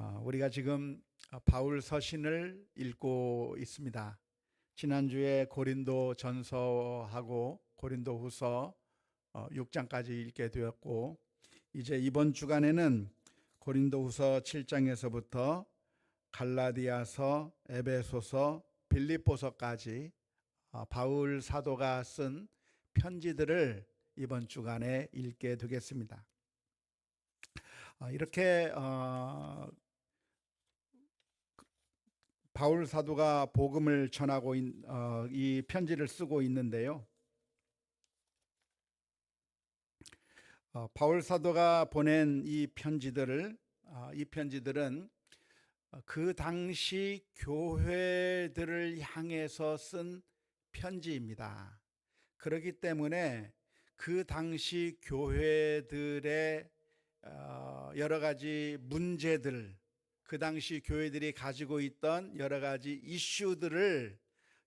우리가 지금 바울 서신을 읽고 있습니다. 지난주에 고린도 전서하고 고린도 후서 6장까지 읽게 되었고, 이제 이번 주간에는 고린도 후서 7장에서부터 갈라디아서, 에베소서, 빌립보서까지 바울 사도가 쓴 편지들을 이번 주간에 읽게 되겠습니다. 이렇게 바울 사도가 복음을 전하고 이 편지를 쓰고 있는데요. 바울 사도가 보낸 이 편지들은 그 당시 교회들을 향해서 쓴 편지입니다. 그렇기 때문에 그 당시 교회들의 여러 가지 문제들, 그 당시 교회들이 가지고 있던 여러 가지 이슈들을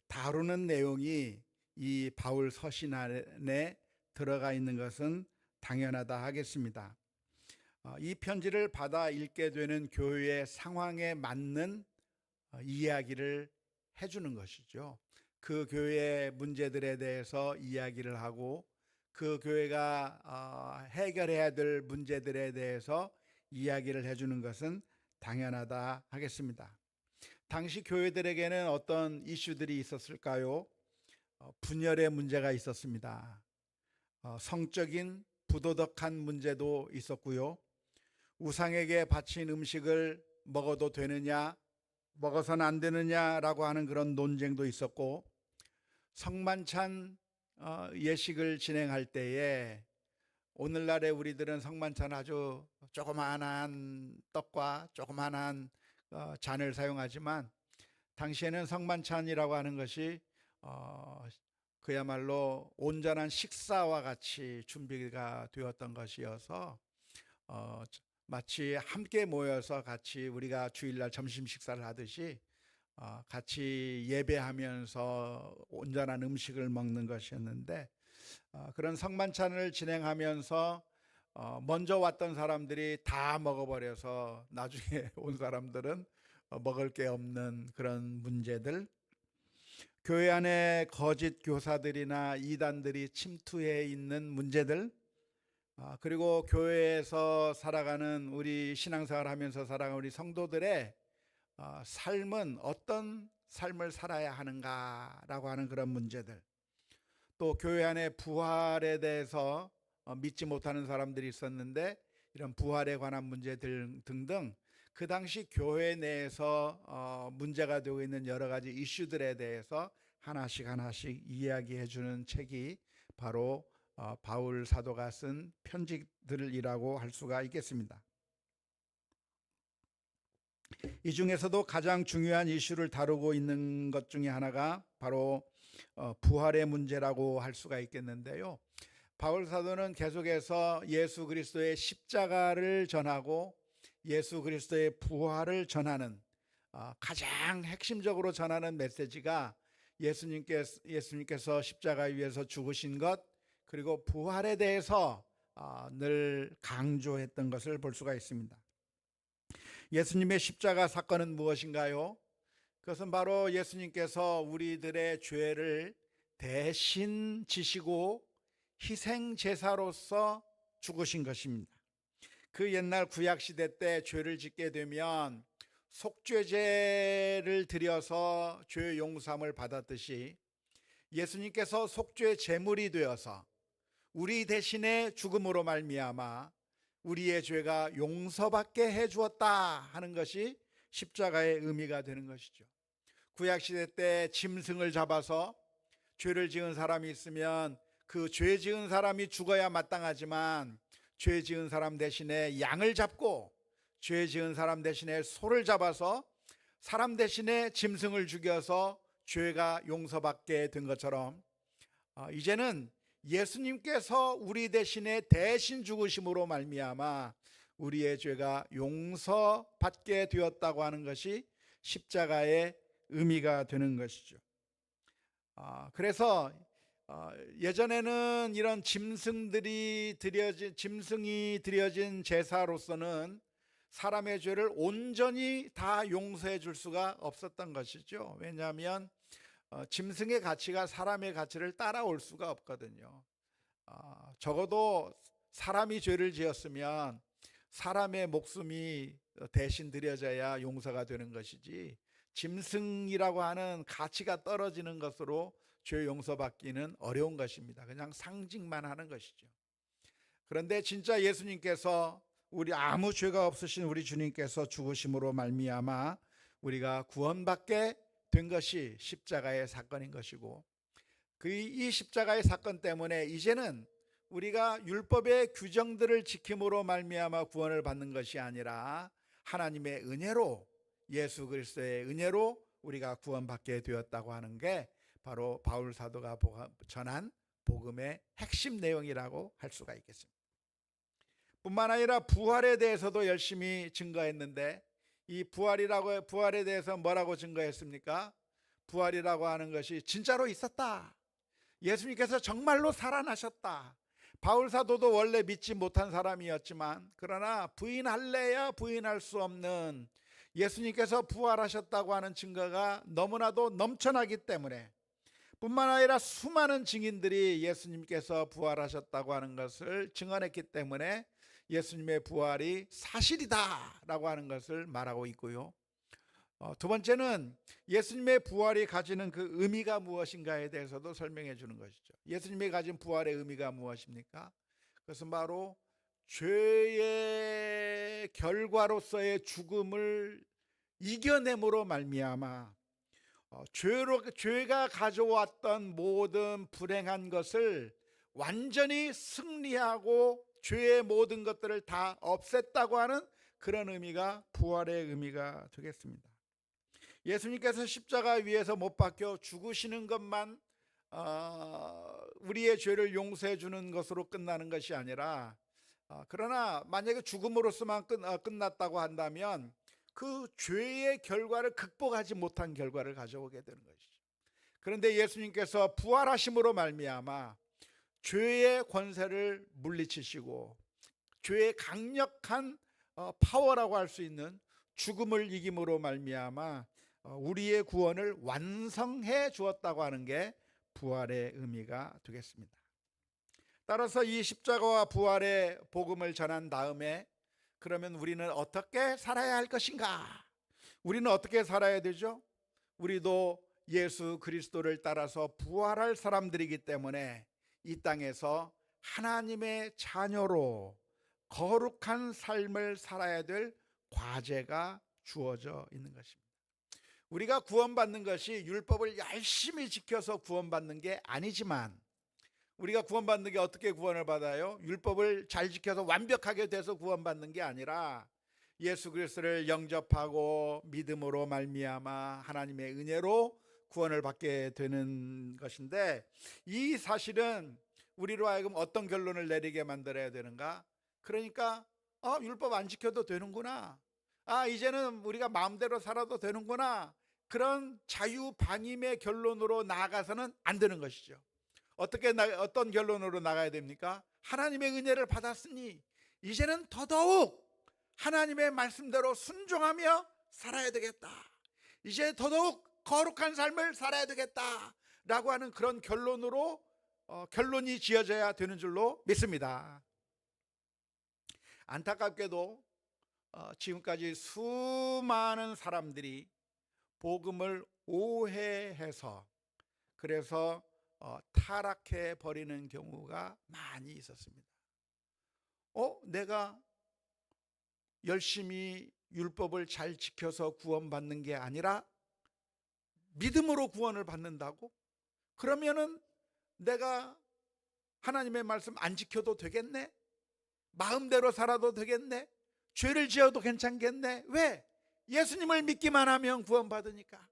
다루는 내용이 이 바울 서신 안에 들어가 있는 것은 당연하다 하겠습니다. 이 편지를 받아 읽게 되는 교회의 상황에 맞는 이야기를 해주는 것이죠. 그 교회의 문제들에 대해서 이야기를 하고, 그 교회가 해결해야 될 문제들에 대해서 이야기를 해주는 것은 당연하다 하겠습니다. 당시 교회들에게는 어떤 이슈들이 있었을까요? 분열의 문제가 있었습니다. 성적인 부도덕한 문제도 있었고요. 우상에게 바친 음식을 먹어도 되느냐, 먹어서는 안 되느냐라고 하는 그런 논쟁도 있었고, 성만찬 예식을 진행할 때에 오늘날의 우리들은 성만찬 아주 조그마한 떡과 조그마한 잔을 사용하지만, 당시에는 성만찬이라고 하는 것이 그야말로 온전한 식사와 같이 준비가 되었던 것이어서 마치 함께 모여서 같이 우리가 주일날 점심 식사를 하듯이 같이 예배하면서 온전한 음식을 먹는 것이었는데, 그런 성만찬을 진행하면서 먼저 왔던 사람들이 다 먹어버려서 나중에 온 사람들은 먹을 게 없는 그런 문제들, 교회 안에 거짓 교사들이나 이단들이 침투해 있는 문제들, 그리고 교회에서 살아가는 우리 신앙생활 하면서 살아가는 우리 성도들의 삶은 어떤 삶을 살아야 하는가라고 하는 그런 문제들, 또 교회 안에 부활에 대해서 믿지 못하는 사람들이 있었는데, 이런 부활에 관한 문제들 등등 그 당시 교회 내에서 문제가 되고 있는 여러 가지 이슈들에 대해서 하나씩 이야기해 주는 책이 바로 바울 사도가 쓴 편지들이라고 할 수가 있겠습니다. 이 중에서도 가장 중요한 이슈를 다루고 있는 것 중에 하나가 바로 부활의 문제라고 할 수가 있겠는데요. 바울 사도는 계속해서 예수 그리스도의 십자가를 전하고 예수 그리스도의 부활을 전하는, 가장 핵심적으로 전하는 메시지가 예수님께서 십자가 위에서 죽으신 것, 그리고 부활에 대해서 늘 강조했던 것을 볼 수가 있습니다. 예수님의 십자가 사건은 무엇인가요? 그것은 바로 예수님께서 우리들의 죄를 대신 지시고 희생 제사로서 죽으신 것입니다. 그 옛날 구약 시대 때 죄를 짓게 되면 속죄제를 드려서 죄 용서함을 받았듯이, 예수님께서 속죄 제물이 되어서 우리 대신에 죽음으로 말미암아 우리의 죄가 용서받게 해 주었다 하는 것이 십자가의 의미가 되는 것이죠. 구약시대 때 짐승을 잡아서 죄를 지은 사람이 있으면 그 죄 지은 사람이 죽어야 마땅하지만, 죄 지은 사람 대신에 양을 잡고 죄 지은 사람 대신에 소를 잡아서 사람 대신에 짐승을 죽여서 죄가 용서받게 된 것처럼, 이제는 예수님께서 우리 대신에 대신 죽으심으로 말미암아 우리의 죄가 용서받게 되었다고 하는 것이 십자가의 의미가 되는 것이죠. 그래서 예전에는 이런 짐승이 드려진 제사로서는 사람의 죄를 온전히 다 용서해 줄 수가 없었던 것이죠. 왜냐하면 짐승의 가치가 사람의 가치를 따라올 수가 없거든요. 적어도 사람이 죄를 지었으면 사람의 목숨이 대신 드려져야 용서가 되는 것이지, 짐승이라고 하는 가치가 떨어지는 것으로 죄 용서받기는 어려운 것입니다. 그냥 상징만 하는 것이죠. 그런데 진짜 예수님께서, 우리 아무 죄가 없으신 우리 주님께서 죽으심으로 말미암아 우리가 구원받게 된 것이 십자가의 사건인 것이고, 이 십자가의 사건 때문에 이제는 우리가 율법의 규정들을 지킴으로 말미암아 구원을 받는 것이 아니라 하나님의 은혜로, 예수 그리스도의 은혜로 우리가 구원받게 되었다고 하는 게 바로 바울 사도가 전한 복음의 핵심 내용이라고 할 수가 있겠습니다. 뿐만 아니라 부활에 대해서도 열심히 증거했는데, 이 부활에 대해서 뭐라고 증거했습니까? 부활이라고 하는 것이 진짜로 있었다. 예수님께서 정말로 살아나셨다. 바울 사도도 원래 믿지 못한 사람이었지만, 그러나 부인할래야 부인할 수 없는 예수님께서 부활하셨다고 하는 증거가 너무나도 넘쳐나기 때문에, 뿐만 아니라 수많은 증인들이 예수님께서 부활하셨다고 하는 것을 증언했기 때문에 예수님의 부활이 사실이다 라고 하는 것을 말하고 있고요. 두 번째는 예수님의 부활이 가지는 그 의미가 무엇인가에 대해서도 설명해 주는 것이죠. 예수님이 가진 부활의 의미가 무엇입니까? 그것은 바로 죄의 결과로서의 죽음을 이겨냄으로 말미암아 죄가 가져왔던 모든 불행한 것을 완전히 승리하고 죄의 모든 것들을 다 없앴다고 하는 그런 의미가 부활의 의미가 되겠습니다. 예수님께서 십자가 위에서 못 박혀 죽으시는 것만 우리의 죄를 용서해 주는 것으로 끝나는 것이 아니라, 그러나 만약에 죽음으로서만 끝났다고 한다면 그 죄의 결과를 극복하지 못한 결과를 가져오게 되는 것이죠. 그런데 예수님께서 부활하심으로 말미암아 죄의 권세를 물리치시고 죄의 강력한 파워라고 할 수 있는 죽음을 이김으로 말미암아 우리의 구원을 완성해 주었다고 하는 게 부활의 의미가 되겠습니다. 따라서 이 십자가와 부활의 복음을 전한 다음에, 그러면 우리는 어떻게 살아야 할 것인가? 우리는 어떻게 살아야 되죠? 우리도 예수 그리스도를 따라서 부활할 사람들이기 때문에 이 땅에서 하나님의 자녀로 거룩한 삶을 살아야 될 과제가 주어져 있는 것입니다. 우리가 구원받는 것이 율법을 열심히 지켜서 구원받는 게 아니지만, 우리가 구원받는 게 어떻게 구원을 받아요? 율법을 잘 지켜서 완벽하게 돼서 구원받는 게 아니라 예수 그리스도를 영접하고 믿음으로 말미암아 하나님의 은혜로 구원을 받게 되는 것인데, 이 사실은 우리로 하여금 어떤 결론을 내리게 만들어야 되는가? 그러니까 율법 안 지켜도 되는구나, 이제는 우리가 마음대로 살아도 되는구나, 그런 자유방임의 결론으로 나아가서는 안 되는 것이죠. 어떤 결론으로 나가야 됩니까? 하나님의 은혜를 받았으니 이제는 더더욱 하나님의 말씀대로 순종하며 살아야 되겠다, 이제 더더욱 거룩한 삶을 살아야 되겠다 라고 하는 그런 결론이 지어져야 되는 줄로 믿습니다. 안타깝게도 지금까지 수많은 사람들이 복음을 오해해서, 그래서 타락해 버리는 경우가 많이 있었습니다. 내가 열심히 율법을 잘 지켜서 구원받는 게 아니라 믿음으로 구원을 받는다고? 그러면은 내가 하나님의 말씀 안 지켜도 되겠네? 마음대로 살아도 되겠네? 죄를 지어도 괜찮겠네? 왜? 예수님을 믿기만 하면 구원받으니까.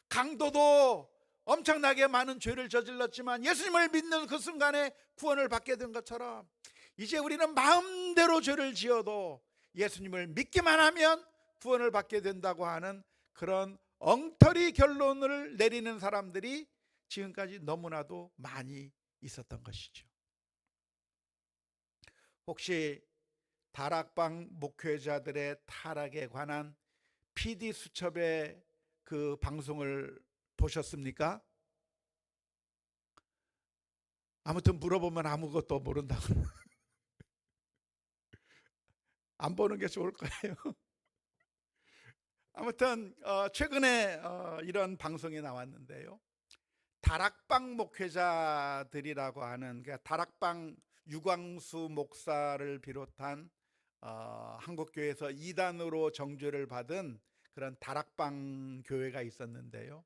강도도 엄청나게 많은 죄를 저질렀지만 예수님을 믿는 그 순간에 구원을 받게 된 것처럼, 이제 우리는 마음대로 죄를 지어도 예수님을 믿기만 하면 구원을 받게 된다고 하는 그런 엉터리 결론을 내리는 사람들이 지금까지 너무나도 많이 있었던 것이죠. 혹시 다락방 목회자들의 타락에 관한 PD 수첩의 그 방송을 보셨습니까? 아무튼 물어보면 아무것도 모른다고. 안 보는 게 좋을 거예요. 아무튼 최근에 이런 방송이 나왔는데요. 다락방 목회자들이라고 하는, 그러니까 다락방 유광수 목사를 비롯한 한국교회에서 이단으로 정죄를 받은 그런 다락방 교회가 있었는데요.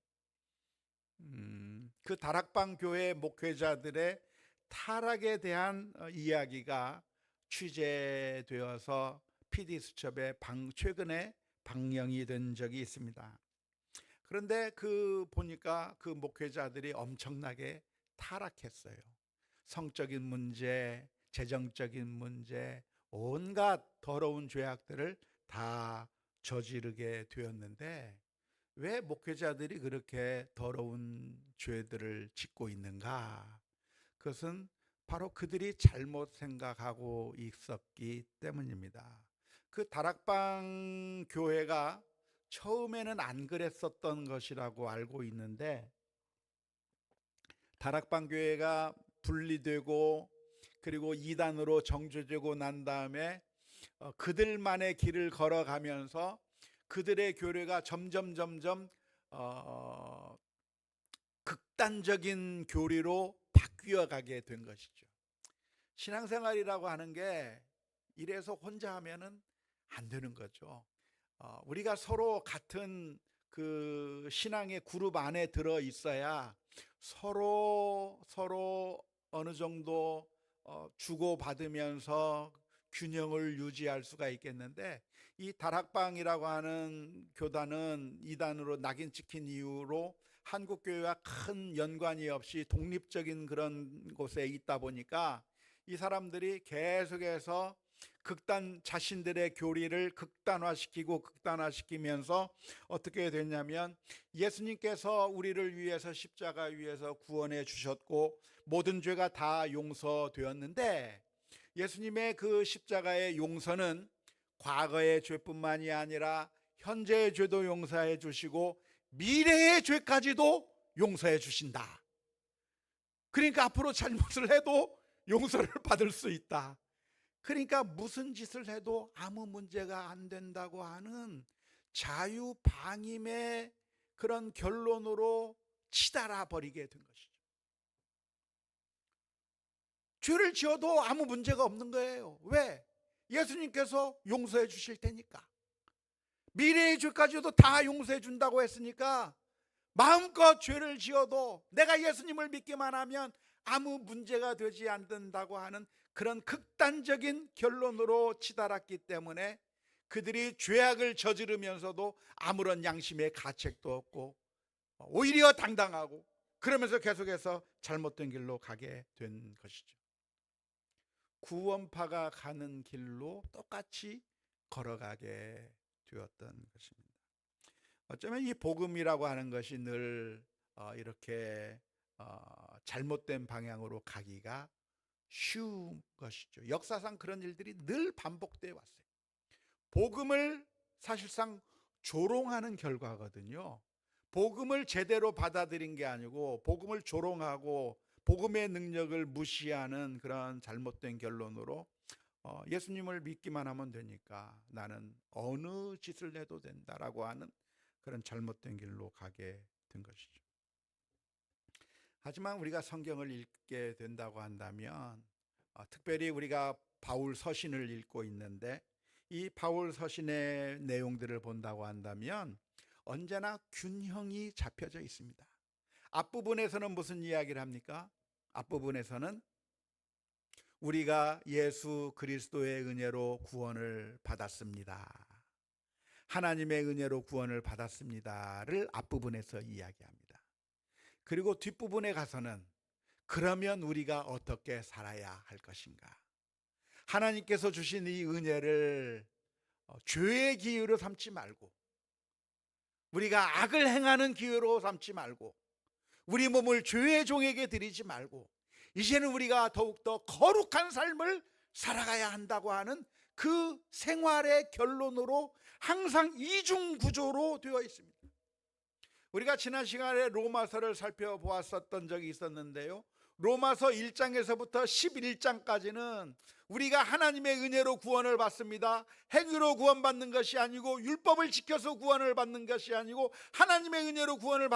그 다락방 교회 목회자들의 타락에 대한 이야기가 취재되어서 PD수첩에 최근에 방영이 된 적이 있습니다. 그런데 보니까 그 목회자들이 엄청나게 타락했어요. 성적인 문제, 재정적인 문제, 온갖 더러운 죄악들을 다 저지르게 되었는데, 왜 목회자들이 그렇게 더러운 죄들을 짓고 있는가? 그것은 바로 그들이 잘못 생각하고 있었기 때문입니다. 그 다락방 교회가 처음에는 안 그랬었던 것이라고 알고 있는데, 다락방 교회가 분리되고 그리고 이단으로 정죄되고 난 다음에 그들만의 길을 걸어가면서 그들의 교회가 점점 극단적인 교리로 바뀌어 가게 된 것이죠. 신앙생활이라고 하는 게 이래서 혼자 하면은 안 되는 거죠. 우리가 서로 같은 그 신앙의 그룹 안에 들어 있어야 서로 어느 정도 주고 받으면서 균형을 유지할 수가 있겠는데, 이 다락방이라고 하는 교단은 이단으로 낙인 찍힌 이후로 한국교회와 큰 연관이 없이 독립적인 그런 곳에 있다 보니까 이 사람들이 계속해서 자신들의 교리를 극단화시키면서 어떻게 됐냐면, 예수님께서 우리를 위해서 십자가 위에서 구원해 주셨고 모든 죄가 다 용서되었는데, 예수님의 그 십자가의 용서는 과거의 죄뿐만이 아니라 현재의 죄도 용서해 주시고 미래의 죄까지도 용서해 주신다. 그러니까 앞으로 잘못을 해도 용서를 받을 수 있다. 그러니까 무슨 짓을 해도 아무 문제가 안 된다고 하는 자유방임의 그런 결론으로 치달아 버리게 된 것이죠. 죄를 지어도 아무 문제가 없는 거예요. 왜? 예수님께서 용서해 주실 테니까. 미래의 죄까지도 다 용서해 준다고 했으니까 마음껏 죄를 지어도 내가 예수님을 믿기만 하면 아무 문제가 되지 않는다고 하는 그런 극단적인 결론으로 치달았기 때문에 그들이 죄악을 저지르면서도 아무런 양심의 가책도 없고 오히려 당당하고, 그러면서 계속해서 잘못된 길로 가게 된 것이죠. 구원파가 가는 길로 똑같이 걸어가게 되었던 것입니다. 어쩌면 이 복음이라고 하는 것이 늘 이렇게 잘못된 방향으로 가기가 쉬운 것이죠. 역사상 그런 일들이 늘 반복되어 왔어요. 복음을 사실상 조롱하는 결과거든요. 복음을 제대로 받아들인 게 아니고 복음을 조롱하고 복음의 능력을 무시하는 그런 잘못된 결론으로 예수님을 믿기만 하면 되니까 나는 어느 짓을 해도 된다라고 하는 그런 잘못된 길로 가게 된 것이죠. 하지만 우리가 성경을 읽게 된다고 한다면, 특별히 우리가 바울 서신을 읽고 있는데 이 바울 서신의 내용들을 본다고 한다면 언제나 균형이 잡혀져 있습니다. 앞부분에서는 무슨 이야기를 합니까? 앞부분에서는 우리가 예수 그리스도의 은혜로 구원을 받았습니다. 하나님의 은혜로 구원을 받았습니다를 앞부분에서 이야기합니다. 그리고 뒷부분에 가서는 그러면 우리가 어떻게 살아야 할 것인가? 하나님께서 주신 이 은혜를 죄의 기회로 삼지 말고, 우리가 악을 행하는 기회로 삼지 말고, 우리 몸을 죄의 종에게 드리지 말고 이제는 우리가 더욱더 거룩한 삶을 살아가야 한다고 하는 그 생활의 결론으로 항상 이중 구조로 되어 있습니다. 우리가 지난 시간에 로마서를 살펴보았었던 적이 있었는데요, 로마서 1장에서부터 11장까지는 우리가 하나님의 은혜로 구원을 받습니다. 행위로 구원받는 것이 아니고, 율법을 지켜서 구원을 받는 것이 아니고 하나님의 은혜로 구원을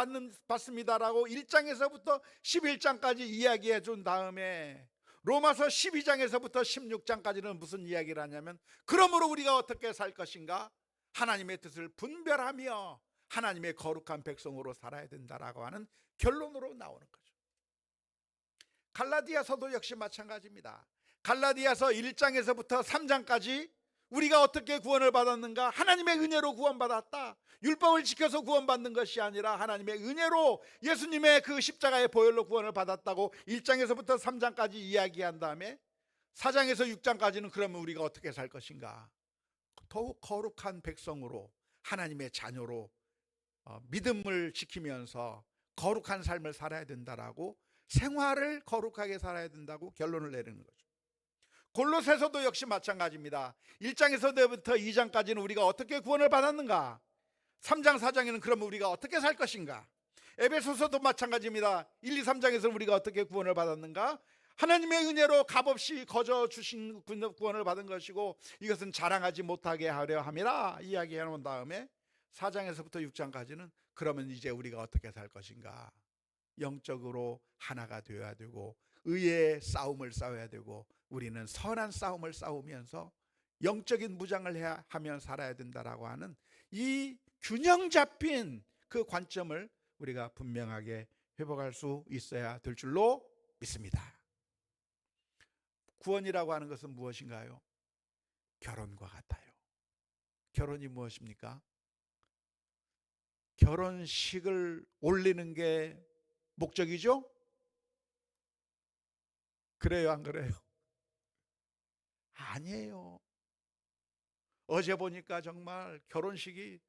받습니다라고 1장에서부터 11장까지 이야기해 준 다음에 로마서 12장에서부터 16장까지는 무슨 이야기를 하냐면, 그러므로 우리가 어떻게 살 것인가? 하나님의 뜻을 분별하며 하나님의 거룩한 백성으로 살아야 된다라고 하는 결론으로 나오는 거죠. 갈라디아서도 역시 마찬가지입니다. 갈라디아서 1장에서부터 3장까지 우리가 어떻게 구원을 받았는가? 하나님의 은혜로 구원받았다. 율법을 지켜서 구원받는 것이 아니라 하나님의 은혜로 예수님의 그 십자가의 보혈로 구원을 받았다고 1장에서부터 3장까지 이야기한 다음에 4장에서 6장까지는 그러면 우리가 어떻게 살 것인가? 더욱 거룩한 백성으로, 하나님의 자녀로 믿음을 지키면서 거룩한 삶을 살아야 된다라고, 생활을 거룩하게 살아야 된다고 결론을 내리는 거죠. 골로새서도 역시 마찬가지입니다. 1장에서부터 2장까지는 우리가 어떻게 구원을 받았는가? 3장 4장에는 그러면 우리가 어떻게 살 것인가? 에베소서도 마찬가지입니다. 1, 2, 3장에서 우리가 어떻게 구원을 받았는가? 하나님의 은혜로 값없이 거저 주신 구원을 받은 것이고, 이것은 자랑하지 못하게 하려 함이라 이야기해 놓은 다음에 4장에서부터 6장까지는 그러면 이제 우리가 어떻게 살 것인가? 영적으로 하나가 되어야 되고, 의의 싸움을 싸워야 되고, 우리는 선한 싸움을 싸우면서 영적인 무장을 하며 살아야 된다라고 하는 이 균형 잡힌 그 관점을 우리가 분명하게 회복할 수 있어야 될 줄로 믿습니다. 구원이라고 하는 것은 무엇인가요? 결혼과 같아요. 결혼이 무엇입니까? 결혼식을 올리는 게 목적이죠? 그래요, 안 그래요? 아니에요. 어제 보니까 정말 결혼식이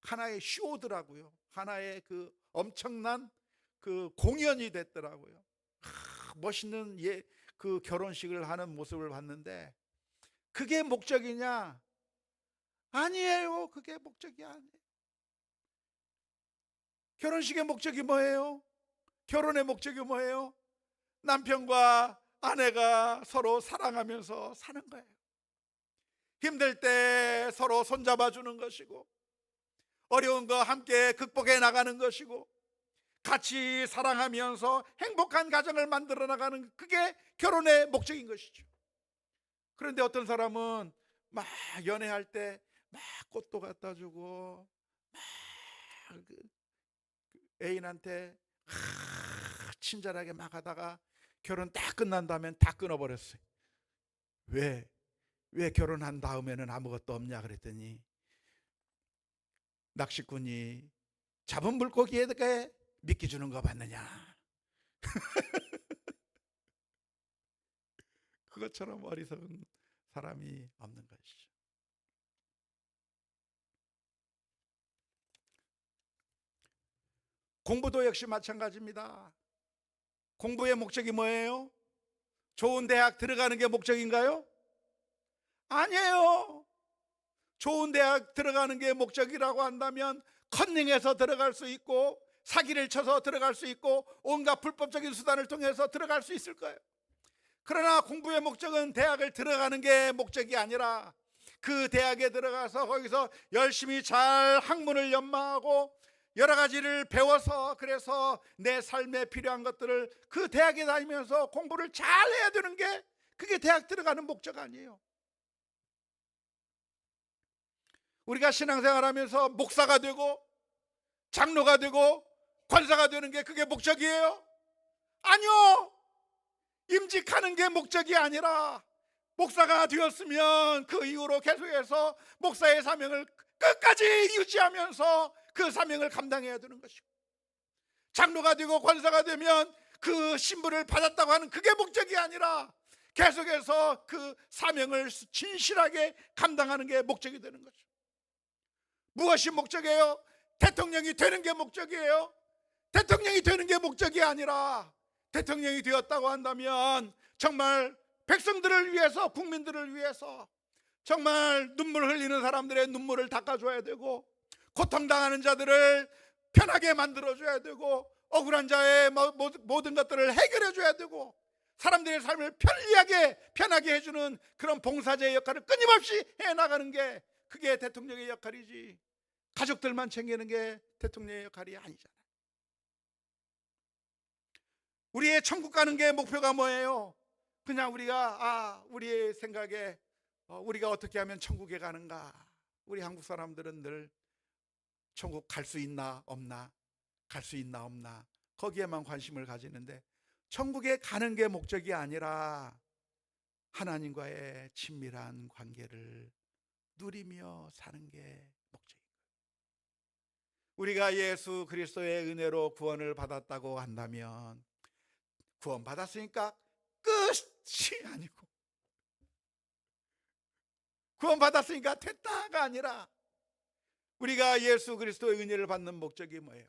하나의 쇼더라고요. 하나의 그 엄청난 그 공연이 됐더라고요. 멋있는 그 결혼식을 하는 모습을 봤는데, 그게 목적이냐? 아니에요. 그게 목적이 아니에요. 결혼식의 목적이 뭐예요? 결혼의 목적이 뭐예요? 남편과 아내가 서로 사랑하면서 사는 거예요. 힘들 때 서로 손잡아 주는 것이고, 어려운 거 함께 극복해 나가는 것이고, 같이 사랑하면서 행복한 가정을 만들어 나가는, 그게 결혼의 목적인 것이죠. 그런데 어떤 사람은 막 연애할 때 막 꽃도 갖다 주고, 막 애인한테 친절하게 막 하다가 결혼 딱 끝난 다음엔 다 끊어버렸어요. 왜 결혼한 다음에는 아무것도 없냐 그랬더니, 낚시꾼이 잡은 물고기에게 미끼 주는 거 봤느냐. 그것처럼 어리석은 사람이 없는 것이죠. 공부도 역시 마찬가지입니다. 공부의 목적이 뭐예요? 좋은 대학 들어가는 게 목적인가요? 아니에요. 좋은 대학 들어가는 게 목적이라고 한다면 컨닝해서 들어갈 수 있고, 사기를 쳐서 들어갈 수 있고, 온갖 불법적인 수단을 통해서 들어갈 수 있을 거예요. 그러나 공부의 목적은 대학을 들어가는 게 목적이 아니라, 그 대학에 들어가서 거기서 열심히 잘 학문을 연마하고 여러 가지를 배워서, 그래서 내 삶에 필요한 것들을 그 대학에 다니면서 공부를 잘 해야 되는 게, 그게 대학 들어가는 목적 아니에요. 우리가 신앙생활하면서 목사가 되고 장로가 되고 권사가 되는 게 그게 목적이에요? 아니요. 임직하는 게 목적이 아니라, 목사가 되었으면 그 이후로 계속해서 목사의 사명을 끝까지 유지하면서 그 사명을 감당해야 되는 것이고, 장로가 되고 권사가 되면 그 신분을 받았다고 하는 그게 목적이 아니라, 계속해서 그 사명을 진실하게 감당하는 게 목적이 되는 거죠. 무엇이 목적이에요? 대통령이 되는 게 목적이에요? 대통령이 되는 게 목적이 아니라, 대통령이 되었다고 한다면 정말 백성들을 위해서, 국민들을 위해서 정말 눈물 흘리는 사람들의 눈물을 닦아줘야 되고, 고통당하는 자들을 편하게 만들어줘야 되고, 억울한 자의 모든 것들을 해결해줘야 되고, 사람들의 삶을 편하게 해주는 그런 봉사자의 역할을 끊임없이 해나가는 게, 그게 대통령의 역할이지, 가족들만 챙기는 게 대통령의 역할이 아니잖아요. 우리의 천국 가는 게 목표가 뭐예요? 그냥 우리의 생각에 우리가 어떻게 하면 천국에 가는가? 우리 한국 사람들은 늘 천국 갈 수 있나 없나, 갈 수 있나 없나, 거기에만 관심을 가지는데, 천국에 가는 게 목적이 아니라 하나님과의 친밀한 관계를 누리며 사는 게 목적입니다. 우리가 예수 그리스도의 은혜로 구원을 받았다고 한다면, 구원 받았으니까 끝이 아니고, 구원 받았으니까 됐다가 아니라, 우리가 예수 그리스도의 은혜를 받는 목적이 뭐예요?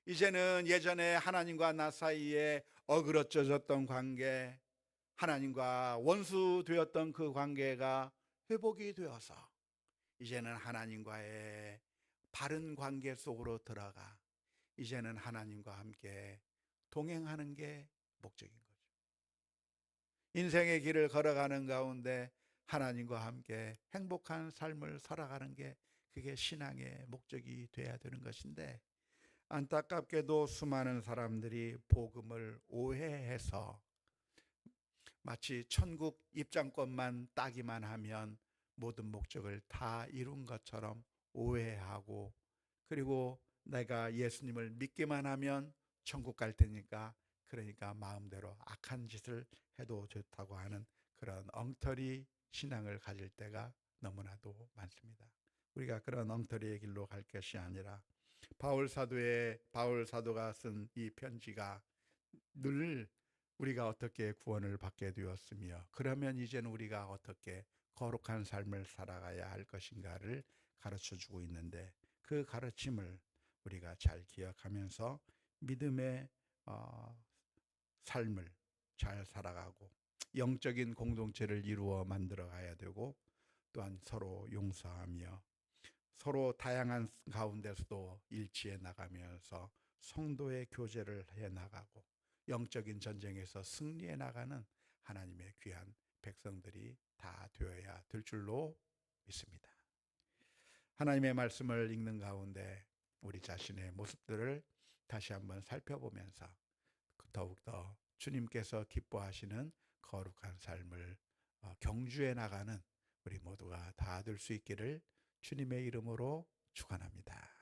이제는 예전에 하나님과 나 사이에 어그러져졌던 관계, 하나님과 원수 되었던 그 관계가 회복이 되어서 이제는 하나님과의 바른 관계 속으로 들어가, 이제는 하나님과 함께 동행하는 게 목적인 거죠. 인생의 길을 걸어가는 가운데 하나님과 함께 행복한 삶을 살아가는 게, 그게 신앙의 목적이 돼야 되는 것인데, 안타깝게도 수많은 사람들이 복음을 오해해서 마치 천국 입장권만 따기만 하면 모든 목적을 다 이룬 것처럼 오해하고, 그리고 내가 예수님을 믿기만 하면 천국 갈 테니까, 그러니까 마음대로 악한 짓을 해도 좋다고 하는 그런 엉터리 신앙을 가질 때가 너무나도 많습니다. 우리가 그런 엉터리의 길로 갈 것이 아니라, 바울 사도가 쓴 이 편지가 늘 우리가 어떻게 구원을 받게 되었으며, 그러면 이제는 우리가 어떻게 거룩한 삶을 살아가야 할 것인가를 가르쳐 주고 있는데, 그 가르침을 우리가 잘 기억하면서 믿음의 삶을 잘 살아가고, 영적인 공동체를 이루어 만들어 가야 되고, 또한 서로 용서하며 서로 다양한 가운데서도 일치해 나가면서 성도의 교제를 해 나가고, 영적인 전쟁에서 승리해 나가는 하나님의 귀한 백성들이 다 되어야 될 줄로 믿습니다. 하나님의 말씀을 읽는 가운데 우리 자신의 모습들을 다시 한번 살펴보면서 더욱더 주님께서 기뻐하시는 거룩한 삶을 경주해 나가는 우리 모두가 다 될 수 있기를 주님의 이름으로 축원합니다.